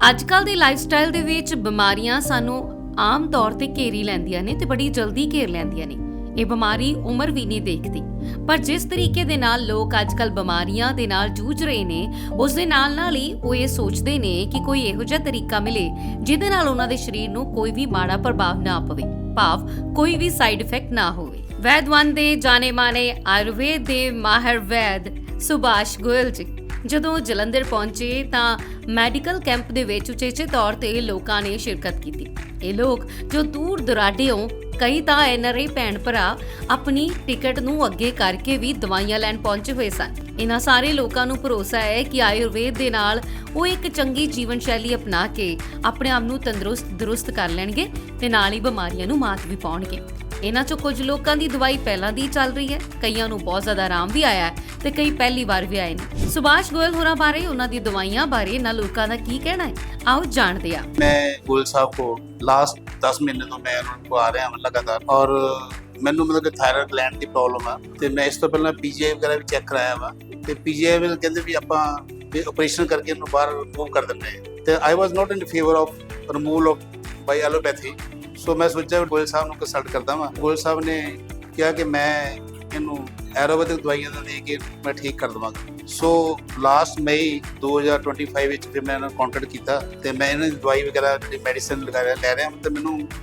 ਅੱਜਕੱਲ ਦੀ ਲਾਈਫਸਟਾਈਲ ਦੇ ਵਿੱਚ ਬਿਮਾਰੀਆਂ ਸਾਨੂੰ ਆਮ ਤੌਰ ਤੇ ਘੇਰੀ ਲੈਂਦੀਆਂ ਨੇ ਤੇ ਬੜੀ ਜਲਦੀ ਘੇਰ ਲੈਂਦੀਆਂ ਨੇ। ਇਹ ਬਿਮਾਰੀ ਉਮਰ ਵੀ ਨਹੀਂ ਦੇਖਦੀ, ਪਰ ਜਿਸ ਤਰੀਕੇ ਦੇ ਨਾਲ ਲੋਕ ਅੱਜਕੱਲ ਬਿਮਾਰੀਆਂ ਦੇ ਨਾਲ ਜੂਝ ਰਹੇ ਨੇ, ਉਸ ਦੇ ਨਾਲ ਹੀ ਉਹ ਇਹ ਸੋਚਦੇ ਨੇ ਕਿ ਕੋਈ ਇਹੋ ਜਿਹਾ ਤਰੀਕਾ ਮਿਲੇ ਜਿਹਦੇ ਨਾਲ ਉਹਨਾਂ ਦੇ ਸਰੀਰ ਨੂੰ ਕੋਈ ਵੀ ਮਾੜਾ ਪ੍ਰਭਾਵ ਨਾ ਪਵੇ, ਭਾਵ ਕੋਈ ਵੀ ਸਾਈਡ ਇਫੈਕਟ ਨਾ ਹੋਵੇ। ਵੈਦ-1 ਦੇ ਜਾਣੇ-ਮਾਣੇ ਆਯੁਰਵੇਦ ਦੇ ਮਾਹਿਰ ਵੈਦ ਸੁਭਾਸ਼ ਗੋਇਲ ਜੀ ਜਦੋਂ ਜਲੰਧਰ ਪਹੁੰਚੇ ਤਾਂ ਮੈਡੀਕਲ ਕੈਂਪ ਦੇ ਵਿੱਚ ਉਚੇਚੇ ਤੌਰ ਤੇ ਲੋਕਾਂ ਨੇ ਸ਼ਿਰਕਤ ਕੀਤੀ। ਇਹ ਲੋਕ ਜੋ ਦੂਰ ਦੁਰਾਡਿਓਂ, ਕਈ ਤਾਂ ਐਨਆਰਆਈ ਭੈਣ ਭਰਾ ਆਪਣੀ ਟਿਕਟ ਨੂੰ ਅੱਗੇ ਕਰਕੇ ਵੀ ਦਵਾਈਆਂ ਲੈਣ ਪਹੁੰਚੇ ਹੋਏ ਸਨ। ਇਹਨਾਂ ਸਾਰੇ ਲੋਕਾਂ ਨੂੰ ਭਰੋਸਾ ਹੈ ਕਿ ਆਯੁਰਵੇਦ ਦੇ ਨਾਲ ਉਹ ਇੱਕ ਚੰਗੀ ਜੀਵਨ ਸ਼ੈਲੀ ਅਪਣਾ ਕੇ ਆਪਣੇ ਆਪ ਨੂੰ ਦਰੁਸਤ ਕਰ ਲੈਣਗੇ ਤੇ ਨਾਲ ਹੀ ਬਿਮਾਰੀਆਂ ਨੂੰ ਮਾਤ ਵੀ ਪਾਉਣਗੇ। ਇਹਨਾਂ ਚੋਂ ਕੁਝ ਲੋਕਾਂ ਦੀ ਦਵਾਈ ਪਹਿਲਾਂ ਦੀ ਚੱਲ ਰਹੀ ਹੈ, ਕਈਆਂ ਨੂੰ ਬਹੁਤ ਜ਼ਿਆਦਾ ਆਰਾਮ ਵੀ ਆਇਆ ਹੈ ਤੇ ਕਈ ਪਹਿਲੀ ਵਾਰ ਵੀ ਆਏ ਨੇ। ਸੁਭਾਸ਼ ਗੋਇਲ ਹੋਰਾਂ ਬਾਰੇ, ਉਹਨਾਂ ਦੀ ਦਵਾਈਆਂ ਬਾਰੇ ਇਹਨਾਂ ਲੋਕਾਂ ਦਾ ਕੀ ਕਹਿਣਾ ਹੈ, आओ जानते हैं। मैं गोयल साहब को लास्ट 10 महीने तो मैं उनको आ रहा हूँ लगातार, और ਮੈਨੂੰ ਮਤਲਬ ਕਿ ਥਾਇਰਾਇਡ ਗਲੈਂਡ ਦੀ ਪ੍ਰੋਬਲਮ ਆ ਤੇ ਮੈਂ ਇਸ ਤੋਂ ਪਹਿਲਾਂ ਪੀਜੀਆਈ ਵਗੈਰਾ ਵੀ ਚੈੱਕ ਕਰਾਇਆ ਵਾ ਤੇ ਪੀਜੀਆਈ ਵੀ ਕਹਿੰਦੇ ਵੀ ਆਪਾਂ ਆਪਰੇਸ਼ਨ ਕਰਕੇ ਇਹਨੂੰ ਬਾਹਰ ਰਿਮੂਵ ਕਰ ਦਿੰਦੇ ਹਾਂ ਤੇ I was not in favour of removal of by allopathy. So ਮੈਂ ਸੋਚਿਆ ਗੋਇਲ ਸਾਹਿਬ ਨੂੰ ਕੰਸਲਟ ਕਰਦਾ ਵਾਂ। ਗੋਇਲ ਸਾਹਿਬ ਨੇ ਕਿਹਾ ਕਿ ਮੈਂ ਇਹਨੂੰ ਐਲੋਪੈਥਿਕ ਦਵਾਈਆਂ ਦੇ ਕੇ ਮੈਂ ਠੀਕ ਕਰ ਦਵਾਂਗਾ। ਸੋ ਲਾਸਟ ਮਈ 2025 ਵਿੱਚ ਫਿਰ ਮੈਂ ਇਹਨਾਂ ਨੂੰ ਕੰਟੈਕਟ ਕੀਤਾ ਤੇ ਮੈਂ ਇਹਨਾਂ ਦੀ ਦਵਾਈ ਵਗੈਰਾ ਜਿਹੜੀ ਮੈਡੀਸਿਨ ਲੈ ਰਿਹਾ ਤੇ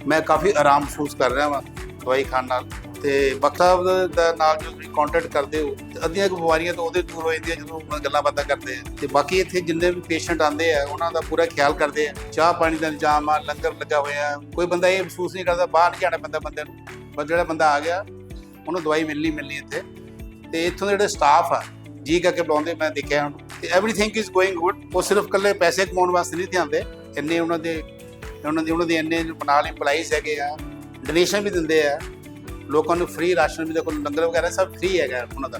ਮੈਂ ਕਾਫੀ ਆਰਾਮ ਮਹਿਸੂਸ ਕਰ ਰਿਹਾ ਵਾਂ ਦਵਾਈ ਖਾਣ ਨਾਲ। ਤੇ ਬਖਤ ਸਾਹਿਬ ਦਾ ਨਾਲ ਜੋ ਤੁਸੀਂ ਕੰਟੈਕਟ ਕਰਦੇ ਹੋ ਤੇ ਅੱਧੀਆਂ ਬਿਮਾਰੀਆਂ ਤਾਂ ਉਹਦੇ ਦੂਰ ਹੋ ਜਾਂਦੀਆਂ ਜਦੋਂ ਗੱਲਾਂ ਬਾਤਾਂ ਕਰਦੇ ਆ। ਤੇ ਬਾਕੀ ਇੱਥੇ ਜਿੰਨੇ ਵੀ ਪੇਸ਼ੈਂਟ ਆਉਂਦੇ ਆ ਉਹਨਾਂ ਦਾ ਪੂਰਾ ਖਿਆਲ ਕਰਦੇ ਆ। ਚਾਹ ਪਾਣੀ ਦਾ ਇੰਤਜ਼ਾਮ ਆ, ਲੰਗਰ ਲੱਗਾ ਹੋਇਆ, ਕੋਈ ਬੰਦਾ ਇਹ ਮਹਿਸੂਸ ਨਹੀਂ ਕਰਦਾ ਬਾਹਰ ਨਹੀਂ ਜਾਣਾ ਪੈਂਦਾ ਬੰਦੇ ਨੂੰ, ਪਰ ਜਿਹੜਾ ਬੰਦਾ ਆ ਗਿਆ ਉਹਨੂੰ ਦਵਾਈ ਮਿਲਣੀ ਇੱਥੇ। ਤੇ ਇੱਥੋਂ ਦੇ ਜਿਹੜੇ ਸਟਾਫ ਆ ਜੀ ਕਰਕੇ ਬੁਲਾਉਂਦੇ, ਮੈਂ ਦੇਖਿਆ ਹੁਣ ਤੇ ਐਵਰੀਥਿੰਗ ਇਜ਼ ਗੋਇੰਗ ਗੁੱਡ। ਉਹ ਸਿਰਫ ਇਕੱਲੇ ਪੈਸੇ ਕਮਾਉਣ ਵਾਸਤੇ ਨਹੀਂ ਧਿਆਉਂਦੇ, ਇੰਨੇ ਉਹਨਾਂ ਦੇ ਇੰਨੇ ਨਾਲ ਇੰਪਲਾਈਜ਼ ਹੈਗੇ ਆ, ਡੋਨੇਸ਼ਨ ਵੀ ਦਿੰਦੇ ਆ ਲੋਕਾਂ ਨੂੰ, ਫ੍ਰੀ ਰਾਸ਼ਨ ਵੀ, ਦੇਖੋ ਲੰਗਰ ਵਗੈਰਾ ਸਭ ਫ੍ਰੀ ਹੈਗਾ ਉਹਨਾਂ ਦਾ।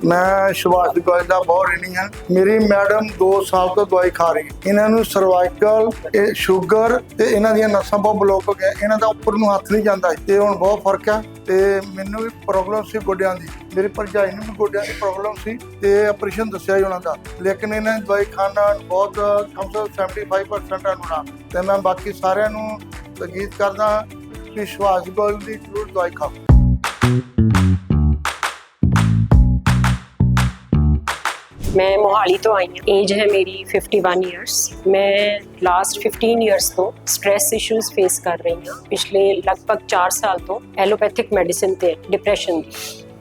मैं सुभाष गोयल का बहुत ऋणी हाँ। मेरी मैडम 2 साल तो दवाई खा रही, इन्हों सर्वाइकल, शुगर ते इन्हां दी नसां बहुत ब्लॉक हो गया, इन्हां दा उपर नूं हथ नहीं जांदा ते हुण बहुत फर्क है। ते मैनूं भी प्रॉब्लम सी गोड्यां दी, मेरी भरजाई नूं भी गोड्यां दी प्रॉब्लम सी ते ऑपरेशन दस्सिया जी उन्हां दा, लेकिन इन्हां दी दवाई खाण नाल बहुत कम से कम 75% आराम। ते मैं बाकी सारिਆਂ ਨੂੰ तकीद करदा कि सुभाष गोयल दी जरूर दवाई खाओ। मैं मोहाली तो आई हूँ, एज है मेरी 51 ईयर्स। मैं लास्ट 15 ईयर्स तो स्ट्रैस इशूज़ फेस कर रही हूँ। पिछले लगभग 4 साल तो एलोपैथिक मैडिसिन ते डिप्रैशन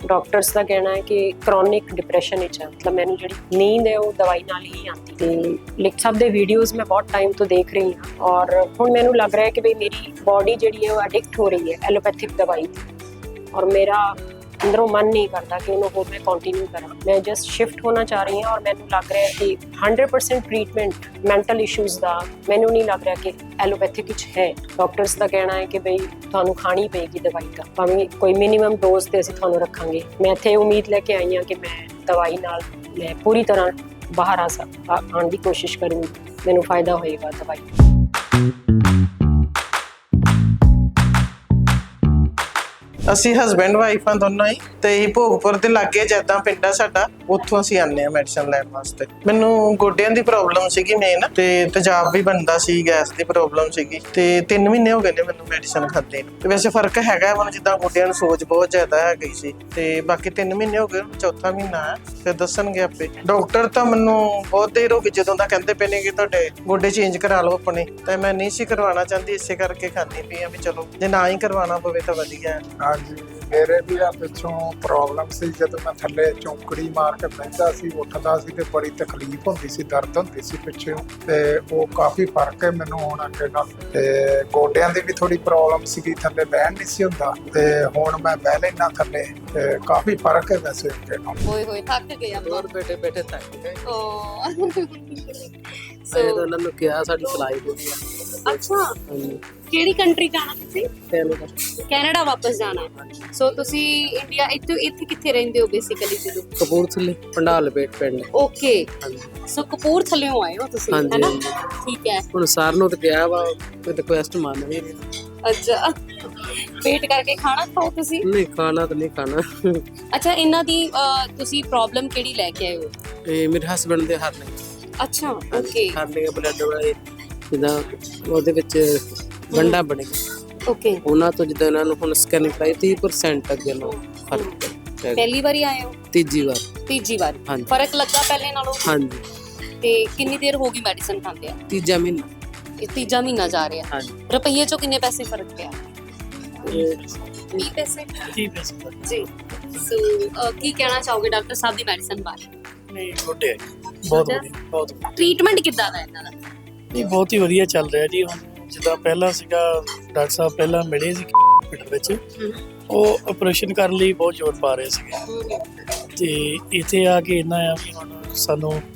डॉक्टर्स का कहना है कि क्रॉनिक डिप्रैशन है, मतलब मैंने जी नींद है वो दवाई नाल ही आती है। लिख सब दे वीडियोज़ मैं बहुत टाइम तो देख रही हूँ और हुण मैनूं लग रहा है कि भाई मेरी बॉडी जी है वो एडिक्ट हो रही है एलोपैथिक दवाई, और मेरा अंदरों मन नहीं करता कि उन्होंने होर मैं कंटिन्यू करा। मैं जस्ट शिफ्ट होना चाह रही हूँ और मैनू लग रहा है कि 100% ट्रीटमेंट मैंटल इशूज़ का मैनू नहीं लग रहा कि एलोपैथिक है। डॉक्टर्स का कहना है कि भाई थानू खानी पेगी दवाई का, भावें कोई मिनीमम डोज तो असीं थानू रखांगे। मैं इत्थे उम्मीद लैके आई हाँ कि मैं दवाई नाल मैं पूरी तरह बाहर आने की कोशिश करूँगी, मैनू फायदा होएगा दवाई। ਅਸੀਂ ਹਸਬੈਂਡ ਵਾਈਫ ਆ ਦੋਨੋਂ ਹੀ ਤੇ ਇਹ ਭੋਗਪੁਰ ਦੇ ਲਾਗੇ ਜੈਦਾਂ ਪਿੰਡ ਆ ਸਾਡਾ, ਉੱਥੋਂ ਅਸੀਂ ਆਨੇ ਆ ਮੈਡੀਸਨ ਲੈਣ ਵਾਸਤੇ। ਮੈਨੂੰ ਗੋਡਿਆਂ ਦੀ ਪ੍ਰੋਬਲਮ ਸੀਗੀ ਮੇਨ, ਤੇ ਤੇਜ਼ਾਬ ਵੀ ਬਣਦਾ ਸੀ, ਗੈਸ ਦੀ ਪ੍ਰੋਬਲਮ ਸੀਗੀ ਤੇ 3 ਮਹੀਨੇ ਹੋ ਗਏ ਨੇ ਮੈਨੂੰ ਮੈਡੀਸਨ ਖਾਂਦੇ ਨੂੰ। ਤੇ ਵੈਸੇ ਫਰਕ ਹੈਗਾ ਮੈਨੂੰ, ਜਿੱਦਾਂ ਗੋਡਿਆਂ ਨੂੰ ਸੋਜ ਬਹੁਤ ਜ਼ਿਆਦਾ ਹੈ ਗਈ ਸੀ ਤੇ ਬਾਕੀ 3 ਮਹੀਨੇ ਹੋ ਗਏ, 4ਥਾ ਮਹੀਨਾ ਹੈ, ਫਿਰ ਦੱਸਣਗੇ ਆਪੇ। ਡਾਕਟਰ ਤਾਂ ਮੈਨੂੰ ਬਹੁਤ ਦੇਰ ਹੋ ਗਈ ਜਦੋਂ ਦਾ ਕਹਿੰਦੇ ਪਏ ਨੇ ਕਿ ਤੁਹਾਡੇ ਗੋਡੇ ਚੇਂਜ ਕਰਾ ਲਓ ਆਪਣੇ, ਤੇ ਮੈਂ ਨਹੀਂ ਸੀ ਕਰਵਾਉਣਾ ਚਾਹੁੰਦੀ, ਇਸੇ ਕਰਕੇ ਖਾਂਦੀ ਪਈ ਆ ਵੀ ਚਲੋ ਜੇ ਨਾ ਹੀ ਕਰਵਾਉਣਾ ਪਵੇ ਤਾਂ ਵਧੀਆ ਹੈ। ਹਾਂਜੀ, ਮੇਰੇ ਵੀ ਆ ਪਿੱਛੋਂ ਪ੍ਰੋਬਲਮ ਸੀ, ਜਦੋਂ ਮੈਂ ਥੱਲੇ ਚੌਂਕੜੀ ਮਾਰ ਕੇ ਬਹਿੰਦਾ ਸੀ, ਉੱਠਦਾ ਸੀ ਤੇ ਬੜੀ ਤਕਲੀਫ ਹੁੰਦੀ ਸੀ, ਦਰਦ ਹੁੰਦੀ ਸੀ ਪਿੱਛੇ, ਤੇ ਉਹ ਕਾਫੀ ਫਰਕ ਹੈ ਮੈਨੂੰ ਹੁਣ ਅੱਗੇ ਨਾਲ। ਤੇ ਗੋਡਿਆਂ ਦੀ ਵੀ ਥੋੜੀ ਪ੍ਰੋਬਲਮ ਸੀਗੀ, ਥੱਲੇ ਬਹਿਣ ਨਹੀਂ ਸੀ ਹੁੰਦਾ, ਤੇ ਹੁਣ ਮੈਂ ਬਹਿ ਲੈਣਾ ਥੱਲੇ, ਤੇ ਕਾਫੀ ਫਰਕ ਹੈ ਵੈਸੇ ਅੱਗੇ ਨਾਲ। ਹੋਏ ਥੱਕ ਗਏ ਆਪਾਂ, ਬੈਠੇ ਬੈਠੇ ਥੱਕ ਗਏ। ਸੋ ਉਹਨਾਂ ਨੂੰ ਕਿਹਾ ਸਾਡੀ ਫਲਾਈਟ ਹੋਈ ਆ। ਅੱਛਾ, ਕਿਹੜੀ ਕੰਟਰੀ ਜਾਣਾ ਤੁਸੀਂ? ਕੈਨੇਡਾ ਵਾਪਸ ਜਾਣਾ। ਸੋ ਤੁਸੀਂ ਇੰਡੀਆ ਇੱਥੇ ਕਿੱਥੇ ਰਹਿੰਦੇ ਹੋ ਬੇਸਿਕਲੀ? ਜਦੋਂ ਕਪੂਰਥਲੇ ਪੰਡਾਲ ਬੇਟ ਪਿੰਡ। ਓਕੇ, ਸੋ ਕਪੂਰਥਲਿਓਂ ਆਏ ਹੋ ਤੁਸੀਂ, ਹੈ ਨਾ? ਠੀਕ ਹੈ। ਹੁਣ ਸਰ ਨੂੰ ਤਾਂ ਕਿਹਾ ਵਾ, ਕੋਈ ਰਿਕੁਐਸਟ ਮੰਨ ਵੀ ਅੱਛਾ, ਵੇਟ ਕਰਕੇ ਖਾਣਾ ਖਾਓ ਤੁਸੀਂ। ਨਹੀਂ ਖਾਣਾ ਤਾਂ ਨਹੀਂ ਖਾਣਾ। ਅੱਛਾ, ਇਹਨਾਂ ਦੀ ਤੁਸੀਂ ਪ੍ਰੋਬਲਮ ਕਿਹੜੀ ਲੈ ਕੇ ਆਏ ਹੋ? ਇਹ ਮੇਰੇ ਹਸਬੰਡ ਦੇ ਹਰ ਨੇ ਅੱਛਾ, ਓਕੇ ਹਾਰਨੇ ਬਲੱਡ ਵਾਲੇ ਜਿੱਦਾਂ ਉਹਦੇ ਵਿੱਚ ਗੰਢਾਂ ਬਣ ਗਈਆਂ, ਓਕੇ। ਉਹਨਾਂ ਤੋਂ ਜਿੱਦਾਂ ਇਹਨਾਂ ਨੂੰ ਹੁਣ ਸਕੈਨਿੰਗ ਕਰਾਈ 30% ਅੱਗੇ ਨੂੰ ਫਰਕ ਪੈ ਗਿਆ। ਪਹਿਲੀ ਵਾਰੀ ਆਏ ਹੋ? ਤੀਜੀ ਵਾਰ। ਤੀਜੀ ਵਾਰ। ਹਾਂਜੀ। ਫਰਕ ਲੱਗਾ ਪਹਿਲੇ ਨਾਲੋਂ? ਹਾਂਜੀ, ਤੇ ਕਿੰਨੀ ਦੇਰ ਹੋ ਗਈ ਮੈਡੀਸਨ ਖਾਂਦੇ ਆ? ਤੀਜਾ ਮਹੀਨਾ। ਇਹ ਤੀਜਾ ਮਹੀਨਾ ਜਾ ਰਿਹਾ। ਹਾਂਜੀ, ਰੁਪਈਏ ਚੋਂ ਕਿੰਨੇ ਪੈਸੇ ਫਰਕ ਪਿਆ? ਇਹ 20 ਪੈਸੇ। 30 ਪੈਸੇ। ਜੀ। ਸੋ ਕੀ ਕਹਿਣਾ ਚਾਹੋਗੇ ਡਾਕਟਰ ਸਾਹਿਬ ਦੀ ਮੈਡੀਸਨ ਬਾਰੇ? ਨਹੀਂ ਗੁੱਡ ਹੈ, ਬਹੁਤ ਅੱਛਾ। ਵਧੀਆ, ਬਹੁਤ ਵਧੀਆ। ਟ੍ਰੀਟਮੈਂਟ ਕਿੱਦਾਂ ਦਾ ਇਹਨਾਂ ਦਾ? ਨਹੀਂ ਬਹੁਤ ਹੀ ਵਧੀਆ ਚੱਲ ਰਿਹਾ ਜੀ। ਹੁਣ ਜਿੱਦਾਂ ਪਹਿਲਾਂ ਸੀਗਾ, ਡਾਕਟਰ ਸਾਹਿਬ ਪਹਿਲਾਂ ਮਿਲੇ ਸੀ ਹਸਪੀਟਲ ਵਿੱਚ, ਉਹ ਆਪਰੇਸ਼ਨ ਕਰਨ ਲਈ ਬਹੁਤ ਜ਼ੋਰ ਪਾ ਰਹੇ ਸੀਗੇ, ਤੇ ਇੱਥੇ ਆ ਕੇ ਇੰਨਾ ਆ ਵੀ ਹੁਣ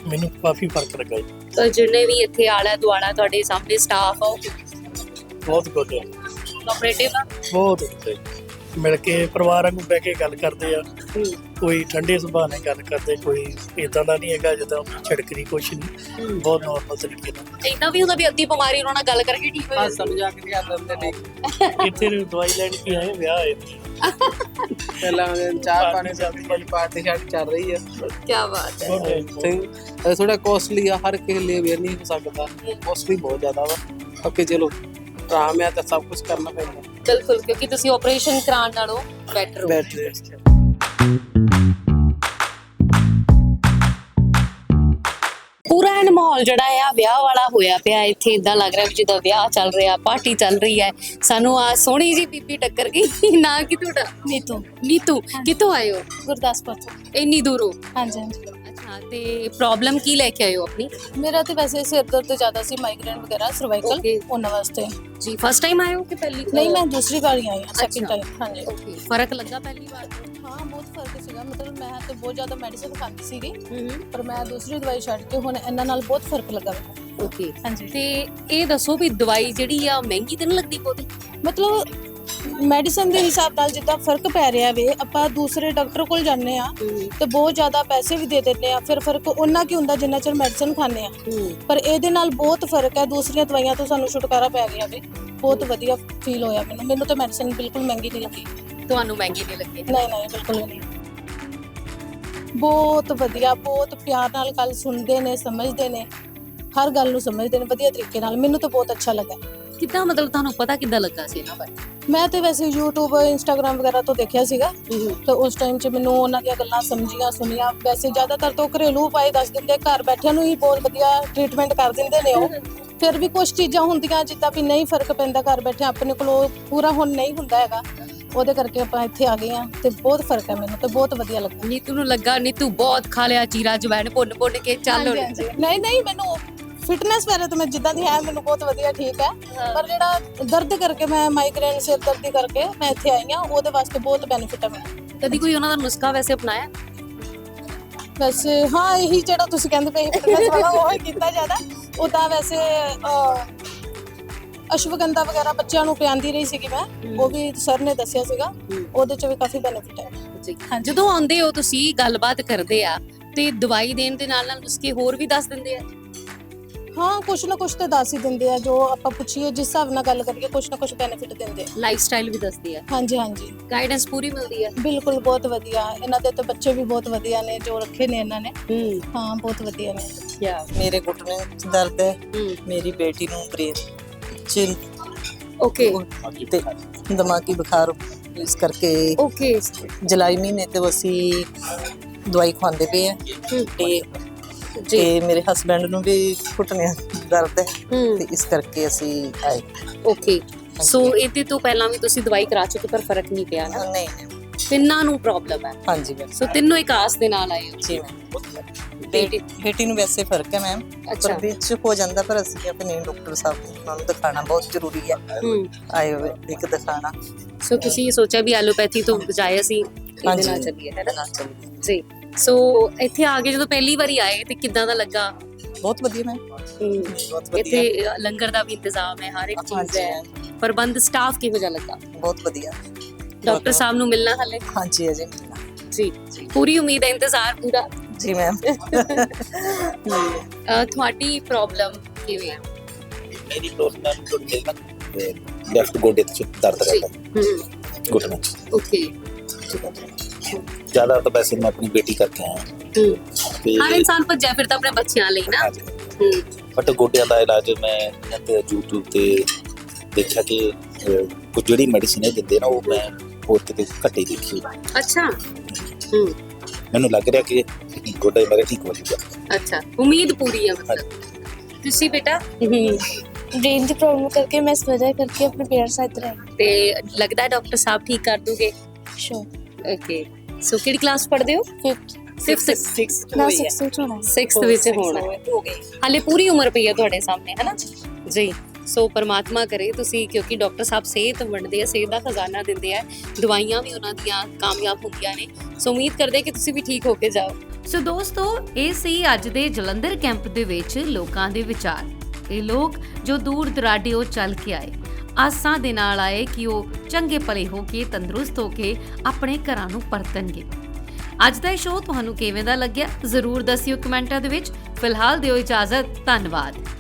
ਮੈਨੂੰ ਕਾਫੀ ਫਰਕ ਲੱਗਾ ਜੀ। ਤਾਂ ਜਿਹਨੇ ਵੀ ਇੱਥੇ ਆਲਾ ਦੁਆਲਾ ਤੁਹਾਡੇ ਸਾਹਮਣੇ ਸਟਾਫ ਆ, ਉਹ ਬਹੁਤ ਗੁੱਡ ਹੈ, ਕੋਆਪਰੇਟਿਵ ਆ? ਬਹੁਤ ਵਧੀਆ ਜੀ। ਮਿਲ ਕੇ ਪਰਿਵਾਰਾਂ ਨੂੰ ਬਹਿ ਕੇ ਗੱਲ ਕਰਦੇ ਆ, ਕੋਈ ਠੰਡੇ ਸੁਭਾਅ ਨਾਲ ਗੱਲ ਕਰਦੇ, ਕੋਈ ਇਦਾਂ ਦਾ ਨਹੀਂ ਹੈਗਾ ਜਿੱਦਾਂ ਛਿੜਕਰੀ ਕੁਛ ਨਹੀਂ, ਬਹੁਤ ਨਾਰਮਲ ਤਰੀਕੇ ਨਾਲ। ਇਦਾਂ ਵੀ ਹੁੰਦਾ ਵੀ ਅੱਧੀ ਬਿਮਾਰੀ ਉਹਨਾਂ ਨਾਲ ਗੱਲ ਕਰਕੇ ਠੀਕ ਹੋ ਜਾਂਦੀ? ਸਮਝਾ ਕੇ ਲਿਆ ਦਿੰਦੇ ਨੇ। ਇੱਥੇ ਦਵਾਈ ਲੈਣ ਕੀ ਆਏ, ਵਿਆਹ ਆਏ ਨੇ। ਪਹਿਲਾਂ ਚਾਹ ਪਾਣੀ ਦੀ ਪਾਰਟੀ ਸ਼ਾਟ ਚੱਲ ਰਹੀ ਹੈ। ਕੀ ਬਾਤ ਹੈ। ਸਹੀ, ਥੋੜਾ ਕੋਸਟਲੀ ਆ, ਹਰ ਕਿਸੇ ਲਈ ਵੇਅਰ ਨਹੀਂ ਹੋ ਸਕਦਾ, ਕੋਸਟਲੀ ਬਹੁਤ ਜ਼ਿਆਦਾ ਵਾ। ਬਾਕੀ ਚਲੋ ਆਰਾਮ ਹੈ ਤਾਂ ਸਭ ਕੁਝ ਕਰਨਾ ਪੈਂਦਾ। ਬਿਲਕੁਲ, ਕਿਉਂਕਿ ਤੁਸੀਂ ਆਪਰੇਸ਼ਨ ਕਰਾਉਣ ਨਾਲੋਂ ਬੈਟਰ ਹੋ। ਬੈਟਰੀ ਪੂਰਾ ਇਹ ਮਾਹੌਲ ਜਿਹੜਾ ਆ ਵਿਆਹ ਵਾਲਾ ਹੋਇਆ ਪਿਆ ਇੱਥੇ। ਇਦਾਂ ਲੱਗ ਰਿਹਾ ਵੀ ਜਿੱਦਾਂ ਵਿਆਹ ਚੱਲ ਰਿਹਾ, ਪਾਰਟੀ ਚੱਲ ਰਹੀ ਹੈ। ਸਾਨੂੰ ਆ ਸੋਹਣੀ ਜੀ ਬੀਬੀ ਟੱਕਰ ਗਈ। ਨਾ ਕਿ ਤੁਹਾਡਾ? ਨੀਤੂ। ਨੀਤੂ, ਕਿੱਥੋਂ ਆਏ ਹੋ? ਗੁਰਦਾਸਪੁਰ ਤੋਂ। ਇੰਨੀ ਦੂਰੋਂ? ਹਾਂਜੀ ਹਾਂਜੀ। ਅੱਛਾ, ਤੇ ਪ੍ਰੋਬਲਮ ਕੀ ਲੈ ਕੇ ਆਏ ਹੋ ਆਪਣੀ? ਮੇਰਾ ਤੇ ਵੈਸੇ ਸਿਰ ਦਰਦ ਜ਼ਿਆਦਾ ਸੀ, ਮਾਈਗ੍ਰੇਨ ਵਗੈਰਾ, ਸਰਵਾਈਕਲ, Okay. ਉਹਨਾਂ ਵਾਸਤੇ। ਜੀ, ਫਸਟ ਟਾਈਮ ਆਏ ਹੋ ਕਿ ਪਹਿਲੀ? ਨਹੀਂ, ਮੈਂ ਦੂਸਰੀ ਵਾਰ ਹੀ ਆਈ ਹਾਂ, ਸੈਕਿੰਡ ਅੱਛਾ। ਟਾਈਮ। ਹਾਂਜੀ। ਓਕੇ, ਫਰਕ ਲੱਗਾ ਪਹਿਲੀ ਵਾਰ? ਹਾਂ, ਬਹੁਤ ਫਰਕ ਸੀਗਾ। ਮਤਲਬ ਮੈਂ ਤੇ ਬਹੁਤ ਜ਼ਿਆਦਾ ਮੈਡੀਸਿਨ ਖਾਂਦੀ ਸੀਗੀ, ਪਰ ਮੈਂ ਦੂਸਰੀ ਦਵਾਈ ਛੱਡ ਕੇ ਹੁਣ ਇਹਨਾਂ ਨਾਲ ਬਹੁਤ ਫਰਕ ਲੱਗਾ ਮੈਨੂੰ। ਓਕੇ, ਹਾਂਜੀ। ਤੇ ਇਹ ਦੱਸੋ ਵੀ ਦਵਾਈ ਜਿਹੜੀ ਆ ਮਹਿੰਗੀ ਤਾਂ ਨਹੀਂ ਲੱਗਦੀ ਬਹੁਤੀ? ਮਤਲਬ ਮੈਡੀਸਨ ਦੇ ਹਿਸਾਬ ਨਾਲ ਜਿੱਦਾਂ ਫਰਕ ਪੈ ਰਿਹਾ ਵੇ, ਆਪਾਂ ਦੂਸਰੇ ਡਾਕਟਰ ਕੋਲ ਜਾਂਦੇ ਆ ਤੇ ਬਹੁਤ ਜ਼ਿਆਦਾ ਪੈਸੇ ਵੀ ਦੇ ਦਿੰਦੇ ਆ, ਫਿਰ ਫਰਕ ਉਹਨਾਂ ਕੀ ਹੁੰਦਾ ਜਿੰਨਾ ਚਿਰ ਮੈਡੀਸਨ ਖਾਂਦੇ ਆ। ਪਰ ਇਹਦੇ ਨਾਲ ਬਹੁਤ ਫਰਕ ਹੈ, ਦੂਸਰੀਆਂ ਦਵਾਈਆਂ ਤੋਂ ਸਾਨੂੰ ਛੁਟਕਾਰਾ ਪੈ ਗਿਆ ਵੇ। ਬਹੁਤ ਵਧੀਆ ਫੀਲ ਹੋਇਆ ਮੈਨੂੰ ਤਾਂ ਮੈਡੀਸਨ ਬਿਲਕੁਲ ਮਹਿੰਗੀ ਨਹੀਂ ਲੱਗੀ। ਤੁਹਾਨੂੰ ਮਹਿੰਗੀ ਨਹੀਂ ਲੱਗੀ? ਨਹੀਂ ਨਹੀਂ, ਬਿਲਕੁਲ ਨਹੀਂ। ਬਹੁਤ ਵਧੀਆ, ਬਹੁਤ ਪਿਆਰ ਨਾਲ ਗੱਲ ਸੁਣਦੇ ਨੇ, ਸਮਝਦੇ ਨੇ, ਹਰ ਗੱਲ ਨੂੰ ਸਮਝਦੇ ਨੇ ਵਧੀਆ ਤਰੀਕੇ ਨਾਲ। ਮੈਨੂੰ ਤਾਂ ਬਹੁਤ ਅੱਛਾ ਲੱਗਾ। ਕਿੱਦਾਂ, ਮਤਲਬ ਤੁਹਾਨੂੰ ਪਤਾ ਕਿੱਦਾਂ ਲੱਗਾ ਸੀ ਇਹਨਾਂ ਬਾਰੇ? ਮੈਂ ਤੇ ਵੈਸੇ YouTube, Instagram ਵਗੈਰਾ ਤੋਂ ਦੇਖਿਆ ਸੀਗਾ, ਤੇ ਉਸ ਟਾਈਮ 'ਚ ਮੈਨੂੰ ਉਹਨਾਂ ਦੀਆਂ ਗੱਲਾਂ ਸਮਝੀਆਂ, ਸੁਣੀਆਂ। ਵੈਸੇ ਜ਼ਿਆਦਾਤਰ ਤੋਂ ਘਰੇਲੂ ਉਪਾਅ ਦੱਸ ਦਿੰਦੇ, ਘਰ ਬੈਠਿਆਂ ਨੂੰ ਹੀ ਬਹੁਤ ਵਧੀਆ ਟ੍ਰੀਟਮੈਂਟ ਕਰ ਦਿੰਦੇ ਨੇ ਉਹ। ਫਿਰ ਵੀ ਕੁਝ ਚੀਜ਼ਾਂ ਹੁੰਦੀਆਂ ਜਿੱਦਾਂ ਵੀ ਨਹੀਂ ਫਰਕ ਪੈਂਦਾ, ਘਰ ਬੈਠੇ ਆਪਣੇ ਕੋਲੋਂ ਪੂਰਾ ਹੁਣ ਨਹੀਂ ਹੁੰਦਾ ਹੈਗਾ, ਉਹਦੇ ਕਰਕੇ ਆਪਾਂ ਇੱਥੇ ਆ ਗਏ ਆ ਤੇ ਬਹੁਤ ਫਰਕ ਹੈ। ਮੈਨੂੰ ਤੇ ਬਹੁਤ ਵਧੀਆ ਲੱਗਾ। ਨੀਤੂ ਨੂੰ ਲੱਗਾ ਨੀਤੂ ਬਹੁਤ ਖਾ ਲਿਆ ਚੀਰਾ ਜਵੈਣ ਭੁੰਨ ਭੁੰਨ ਕੇ, ਚੱਲ ਹੁਣ। ਨਹੀਂ ਨਹੀਂ, ਮੈਨੂੰ ਫਿਟਨੈਸ ਬਾਰੇ ਤਾਂ ਮੈਂ ਜਿੱਦਾਂ ਦੀ ਹੈ ਮੈਨੂੰ ਬਹੁਤ ਵਧੀਆ, ਠੀਕ ਹੈ। ਪਰ ਜਿਹੜਾ ਦਰਦ ਕਰਕੇ, ਮੈਂ ਮਾਈਗ੍ਰੇਨ, ਸਿਰ ਦਰਦੀ ਕਰਕੇ ਮੈਂ ਇੱਥੇ ਆਈ ਆ, ਉਹਦੇ ਵਾਸਤੇ ਬਹੁਤ ਬੈਨੀਫਿਟ ਹੈ ਮੈਨੂੰ। ਕਦੀ ਕੋਈ ਉਹਨਾਂ ਦਾ ਨੁਸਖਾ ਵੈਸੇ ਅਪਣਾਇਆ? ਵੈਸੇ ਹਾਂ, ਇਹੀ ਜਿਹੜਾ ਤੁਸੀਂ ਕਹਿੰਦੇ ਪਏ ਫਿਟਨੈਸ ਵਾਲਾ ਉਹ ਹੀ ਕੀਤਾ ਜ਼ਿਆਦਾ। ਉਹ ਤਾਂ ਵੈਸੇ ਅਸ਼ਵਗੰਧਾ ਵਗੈਰਾ ਬੱਚਿਆਂ ਨੂੰ ਪਿਆਉਂਦੀ ਰਹੀ ਸੀਗੀ ਮੈਂ, ਉਹ ਵੀ ਸਰ ਨੇ ਦੱਸਿਆ ਸੀਗਾ, ਉਹਦੇ 'ਚ ਵੀ ਕਾਫੀ ਬੈਨੀਫਿਟ ਹੈ। ਜੀ, ਜਦੋਂ ਆਉਂਦੇ ਹੋ ਤੁਸੀਂ ਗੱਲਬਾਤ ਕਰਦੇ ਆ ਤੇ ਦਵਾਈ ਦੇਣ ਦੇ ਨਾਲ ਨਾਲ ਨੁਸਖੇ ਹੋਰ ਵੀ ਦੱਸ ਦਿੰਦੇ ਆ? ਹਾਂ, ਕੁਛ ਨਾ ਕੁਛ ਤੇ ਦੱਸ ਹੀ ਦਿੰਦੇ ਆ, ਜੋ ਆਪਾਂ ਪੁੱਛੀਏ ਜਿਸ ਹਿਸਾਬ ਨਾਲ ਗੱਲ ਕਰੀਏ ਕੁਛ ਨਾ ਕੁਛ ਬੈਨੀਫਿਟ ਦਿੰਦੇ ਆ। ਲਾਈਫ ਸਟਾਈਲ ਵੀ ਦੱਸਦੇ ਆ? ਹਾਂਜੀ ਹਾਂਜੀ, ਗਾਈਡੈਂਸ ਪੂਰੀ ਮਿਲਦੀ ਆ? ਬਿਲਕੁਲ, ਬਹੁਤ ਵਧੀਆ। ਇਹਨਾਂ ਦੇ ਤਾਂ ਬੱਚੇ ਵੀ ਬਹੁਤ ਵਧੀਆ ਨੇ ਜੋ ਰੱਖੇ ਨੇ ਇਹਨਾਂ ਨੇ। ਹਾਂ, ਬਹੁਤ ਵਧੀਆ ਨੇ। ਮੇਰੇ ਘੁਟਨੇ 'ਚ ਦਰਦ ਹੈ, ਮੇਰੀ ਬੇਟੀ ਨੂੰ ਬ੍ਰੇਨ 'ਚ ਓਕੇ ਤੇ ਦਿਮਾਗੀ ਬੁਖਾਰ, ਇਸ ਕਰਕੇ ਓਕੇ ਜੁਲਾਈ ਮਹੀਨੇ ਤੋਂ ਅਸੀਂ ਦਵਾਈ ਖਵਾਉਂਦੇ ਪਏ ਆ। ਤੇ ਮੇਰੇ ਹਸਬੰਡ ਨੂੰ ਵੀ ਘੁਟਨੇ ਦਰਦ ਹੈ, ਤੇ ਇਸ ਕਰਕੇ ਅਸੀਂ ਆਏ। ਓਕੇ, ਸੋ ਇਹਦੇ ਤੋਂ ਪਹਿਲਾਂ ਵੀ ਤੁਸੀਂ ਦਵਾਈ ਕਰਾ ਚੁੱਕੇ ਪਰ ਫਰਕ ਨਹੀਂ ਪਿਆ ਨਾ? ਨਹੀਂ, ਤਿੰਨਾਂ ਨੂੰ ਪ੍ਰੋਬਲਮ ਹੈ? ਹਾਂਜੀ ਮੈਮ। ਸੋ ਤਿੰਨੋਂ ਇੱਕ ਆਸ ਦੇ ਨਾਲ ਆਏ ਹੋ? ਜੀ ਮੈਮ। ਬੇਟੀ ਨੂੰ ਵੈਸੇ ਫਰਕ ਹੈ ਮੈਮ, ਪਰ ਵਿੱਚ ਹੋ ਜਾਂਦਾ, ਪਰ ਅਸੀਂ ਕਿਹਾ ਨਹੀਂ, ਡਾਕਟਰ ਸਾਹਿਬ ਨੂੰ ਦਿਖਾਣਾ ਬਹੁਤ ਜ਼ਰੂਰੀ ਹੈ, ਆਏ ਹੋਏ ਇੱਕ ਦਿਖਾਣਾ। ਸੋ ਤੁਸੀਂ ਸੋਚਿਆ ਵੀ ਐਲੋਪੈਥੀ ਤੋਂ ਬਜਾਏ ਅਸੀਂ ਇਹਦੇ ਨਾਲ ਚੱਲੀਏ, ਹੈ ਨਾ? ਜੀ, ਸੋ ਇੱਥੇ ਆ ਕੇ ਜਦੋਂ ਪਹਿਲੀ ਵਾਰੀ ਆਏ ਤੇ ਕਿੱਦਾਂ ਦਾ ਲੱਗਾ? ਬਹੁਤ ਵਧੀਆ ਮੈਮ, ਬਹੁਤ ਵਧੀਆ। ਇੱਥੇ ਲੰਗਰ ਦਾ ਵੀ ਇੰਤਜ਼ਾਮ ਹੈ, ਹਰ ਇੱਕ ਚੀਜ਼ ਹੈ, ਪ੍ਰਬੰਧ, ਸਟਾਫ ਕਿਹੋ ਜਿਹਾ ਲੱਗਾ? ਬਹੁਤ ਵਧੀਆ। ਡਾਕਟਰ ਸਾਹਿਬ ਨੂੰ ਮਿਲਣਾ ਹਾਲੇ? ਹਾਂਜੀ ਅਜੇ ਜੀ, ਪੂਰੀ ਉਮੀਦ ਹੈ, ਇੰਤਜ਼ਾਰ ਪੂਰਾ? ਜੀ ਮੈਮ। ਤੁਹਾਡੀ ਪ੍ਰੋਬਲਮ ਕਿਵੇਂ ਹੈ? ਮੇਰੀ ਪ੍ਰੋਬਲਮ ਗੁਰਦੇ ਦਾ, ਲੈਫਟ ਗੋਡੇ ਤੇ ਦਰਦ ਰਹਿੰਦਾ ਹੈ ਘੁਟਨੇ 'ਚ। ਓਕੇ। ਠੀਕ ਹੈ ਜੀ। ਜ਼ਿਆਦਾ ਤਾਂ ਵੈਸੇ ਮੈਂ ਆਪਣੀ ਬੇਟੀ ਕਰਕੇ ਆਇਆ ਤੇ ਹਰ ਇਨਸਾਨ ਭੱਜਿਆ ਫਿਰਦਾ ਆਪਣੇ ਬੱਚਿਆਂ ਲਈ ਨਾ। ਬਟ ਗੋਡਿਆਂ ਦਾ ਇਲਾਜ ਮੈਂ ਤੇ YouTube ਤੇ ਦੇਖਿਆ ਕਿ ਕੁਝ ਜਿਹੜੀ ਮੈਡੀਸਿਨ ਇਹ ਦਿੰਦੇ ਨਾ ਉਹ ਮੈਂ ਹੋਰ ਕਿਤੇ ਘੱਟੇ ਦੇਖੀ। ਅੱਛਾ। ਮੈਨੂੰ ਲੱਗ ਰਿਹਾ ਕਿ ਗੋਡਾ ਮੇਰਾ ਠੀਕ ਹੋ ਜਾਊਗਾ। ਅੱਛਾ, ਉਮੀਦ ਪੂਰੀ ਹੈ ਮਤਲਬ। ਤੁਸੀਂ ਬੇਟਾ? ब्रेन की प्रॉब्लम करके मैं इस वजह करके अपने पेरेंट्स साथ रही। ਤੇ ਲੱਗਦਾ ਡਾਕਟਰ ਸਾਹਿਬ ਠੀਕ ਕਰ ਦੋਗੇ? श्योर। ਓਕੇ। ਸੋ ਕਿਹੜੀ ਕਲਾਸ ਪੜ੍ਹਦੇ ਹੋ? 5th ਸਿਕਸ ना 6th होना है। 6th ਵਿੱਚ ਹੋਣਾ ਹੋ ਗਈ। ਹਾਲੇ ਪੂਰੀ ਉਮਰ ਪਈ ਹੈ ਤੁਹਾਡੇ ਸਾਹਮਣੇ, ਹੈ ਨਾ ਜੀ। ਸੋ ਪਰਮਾਤਮਾ ਕਰੇ ਤੁਸੀਂ, ਕਿਉਂਕਿ ਡਾਕਟਰ ਸਾਹਿਬ ਸਿਹਤ ਵੰਡਦੇ ਆ, ਸਿਹਤ ਦਾ ਖਜ਼ਾਨਾ ਦਿੰਦੇ ਆ, ਦਵਾਈਆਂ ਵੀ ਉਹਨਾਂ ਦੀਆਂ ਕਾਮਯਾਬ ਹੁੰਦੀਆਂ ਨੇ। ਸੋ ਉਮੀਦ ਕਰਦੇ ਕਿ ਤੁਸੀਂ ਵੀ ਠੀਕ ਹੋ ਕੇ ਜਾਓ। ਸੋ ਦੋਸਤੋ, ਇਹ ਸੀ ਅੱਜ ਦੇ ਜਲੰਧਰ ਕੈਂਪ ਦੇ ਵਿੱਚ ਲੋਕਾਂ ਦੇ ਵਿਚਾਰ। ਇਹ ਲੋਕ ਜੋ ਦੂਰ ਦਰਾਡਿਓ ਚੱਲ ਕੇ ਆਏ, ਆਸਾਂ ਦੇ ਨਾਲ ਆਏ ਕਿ ਉਹ ਚੰਗੇ ਭਲੇ ਹੋ ਕੇ, ਤੰਦਰੁਸਤ ਹੋ ਕੇ ਆਪਣੇ ਘਰਾਂ ਨੂੰ ਪਰਤਣਗੇ। ਅੱਜ ਦਾ ਇਹ ਸ਼ੋਅ ਤੁਹਾਨੂੰ ਕਿਵੇਂ ਦਾ ਲੱਗਿਆ ਜ਼ਰੂਰ ਦੱਸਿਓ ਕਮੈਂਟਾਂ ਦੇ ਵਿੱਚ। ਫਿਲਹਾਲ ਦਿਓ ਇਜਾਜ਼ਤ, ਧੰਨਵਾਦ।